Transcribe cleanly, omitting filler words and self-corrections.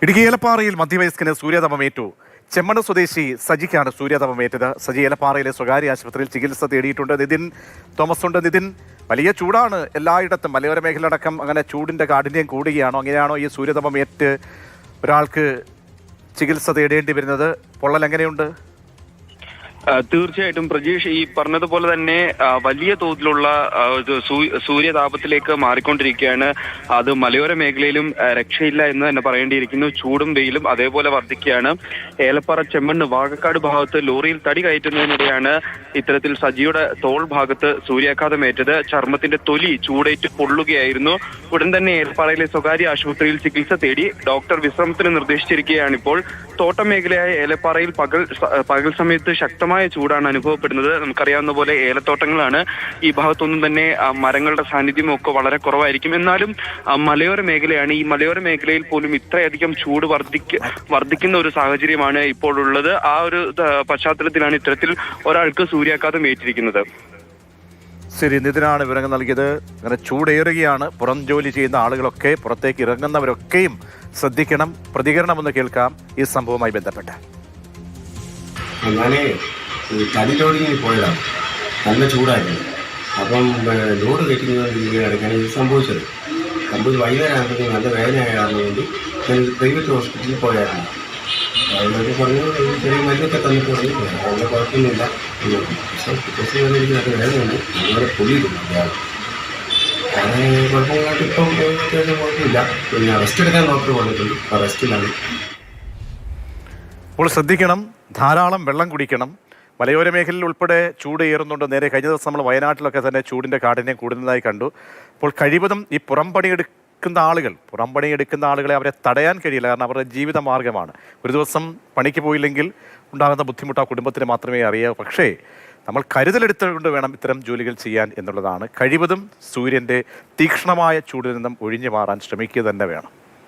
ഇടുക്കി ഏലപ്പാറയിൽ മധ്യവയസ്കന് സൂര്യാതപമേറ്റു. ചെമ്മണ് സ്വദേശി സജിക്കാണ് സൂര്യാതപമേറ്റത്. സജി ഏലപ്പാറയിലെ സ്വകാര്യ ആശുപത്രിയിൽ ചികിത്സ തേടിയിട്ടുണ്ട്. നിതിൻ തോമസ് ഉണ്ട്. നിതിൻ, വലിയ ചൂടാണ് എല്ലായിടത്തും, മലയോര മേഖല അടക്കം. അങ്ങനെ ചൂടിന്റെ കാഠിന്യം കൂടുകയാണോ? അങ്ങനെയാണോ ഈ സൂര്യാതപമേറ്റ് ഒരാൾക്ക് ചികിത്സ തേടേണ്ടി വരുന്നത്? പൊള്ളൽ എങ്ങനെയുണ്ട്? തീർച്ചയായിട്ടും പ്രജീഷ്, ഈ പറഞ്ഞതുപോലെ തന്നെ വലിയ തോതിലുള്ള സൂര്യതാപത്തിലേക്ക് മാറിക്കൊണ്ടിരിക്കുകയാണ്. അത് മലയോര മേഖലയിലും രക്ഷയില്ല എന്ന് തന്നെ പറയേണ്ടിയിരിക്കുന്നു. ചൂടും വെയിലും അതേപോലെ വർദ്ധിക്കുകയാണ്. ഏലപ്പാറ ചെമ്മണ്ണ് വാകക്കാട് ഭാഗത്ത് ലോറിയിൽ തടി കയറ്റുന്നതിനിടെയാണ് ഇത്തരത്തിൽ സജിയുടെ തോൾ ഭാഗത്ത് സൂര്യാഘാതമേറ്റത്. ചർമ്മത്തിന്റെ തൊലി ചൂടേറ്റ് പൊള്ളുകയായിരുന്നു. ഉടൻ തന്നെ ഏലപ്പാറയിലെ സ്വകാര്യ ആശുപത്രിയിൽ ചികിത്സ തേടി ഡോക്ടർ വിശ്രമത്തിന് നിർദ്ദേശിച്ചിരിക്കുകയാണ്. ഇപ്പോൾ തോട്ടം മേഖലയായ ഏലപ്പാറയിൽ പകൽ സമയത്ത് ശക്തമായ ചൂടാണ് അനുഭവപ്പെടുന്നത്. നമുക്കറിയാവുന്ന പോലെ ഏലത്തോട്ടങ്ങളാണ്. ഈ ഭാഗത്തൊന്നും തന്നെ മരങ്ങളുടെ സാന്നിധ്യമോ ഒക്കെ വളരെ കുറവായിരിക്കും. എന്നാലും മലയോര മേഖലയാണ്. ഈ മലയോര മേഖലയിൽ പോലും ഇത്രയധികം ചൂട് വർദ്ധിക്കുന്ന ഒരു സാഹചര്യമാണ് ഇപ്പോൾ ഉള്ളത്. ആ ഒരു പശ്ചാത്തലത്തിലാണ് ഇത്തരത്തിൽ ഒരാൾക്ക് സൂര്യാഘാതം ഏറ്റിരിക്കുന്നത്. ശരി, നിതിനാണ് വിവരങ്ങൾ നൽകിയത്. അങ്ങനെ ചൂടേറുകയാണ്. പുറം ജോലി ചെയ്യുന്ന ആളുകളൊക്കെ, പുറത്തേക്ക് ഇറങ്ങുന്നവരൊക്കെയും ശ്രദ്ധിക്കണം. പ്രതികരണമെന്ന് കേൾക്കാം ഈ സംഭവവുമായി ബന്ധപ്പെട്ട്. ഞാൻ തടി ലോഡിങ്ങിന് പോയതാണ്. നല്ല ചൂടായിരുന്നു. അപ്പം ലോഡ് കയറ്റുന്നതിനിടയ്ക്കാണ് ഇത് സംഭവിച്ചത്. വൈകുന്നേരം ആകുമ്പോഴത്തേക്കും നല്ല വേദനയായ കാരണം കൊണ്ട് ഞാൻ പ്രൈവറ്റ് ഹോസ്പിറ്റലിൽ പോയായിരുന്നു. അതിനൊക്കെ പറഞ്ഞു ചെറിയ മരുന്നൊക്കെ തന്നിട്ട് പറഞ്ഞു നല്ല കുഴപ്പമൊന്നുമില്ല. പക്ഷേ പിറ്റേഴ്സ് എനിക്ക് നല്ല വേദനയുണ്ട്. അതുപോലെ പൊടിയിട്ടുണ്ട്. അങ്ങനെ കുഴപ്പങ്ങളായിട്ട് ഇപ്പം അത്യാവശ്യം കുഴപ്പമില്ല. പിന്നെ റെസ്റ്റ് എടുക്കാൻ ഡോക്ടർ പറഞ്ഞിട്ടുണ്ട്. അപ്പോൾ റെസ്റ്റിലാണ്. അപ്പോൾ ശ്രദ്ധിക്കണം, ധാരാളം വെള്ളം കുടിക്കണം. മലയോര മേഖലയിൽ ഉൾപ്പെടെ ചൂട് ഏറുന്നുണ്ട്. നേരെ കഴിഞ്ഞ ദിവസം നമ്മൾ വയനാട്ടിലൊക്കെ തന്നെ ചൂടിൻ്റെ കാഠിന്യം കൂടുന്നതായി കണ്ടു. അപ്പോൾ കഴിവതും ഈ പുറംപണിയെടുക്കുന്ന ആളുകളെ അവരെ തടയാൻ കഴിയില്ല. കാരണം അവരുടെ ജീവിത മാർഗ്ഗമാണ്. ഒരു ദിവസം പണിക്ക് പോയില്ലെങ്കിൽ ഉണ്ടാകുന്ന ബുദ്ധിമുട്ട് ആ കുടുംബത്തിന് മാത്രമേ അറിയാവൂ. പക്ഷേ നമ്മൾ കരുതലെടുത്തുകൊണ്ട് വേണം ഇത്തരം ജോലികൾ ചെയ്യാൻ എന്നുള്ളതാണ്. കഴിവതും സൂര്യൻ്റെ തീക്ഷ്ണമായ ചൂടിൽ നിന്നും ഒഴിഞ്ഞു മാറാൻ ശ്രമിക്കുക തന്നെ വേണം.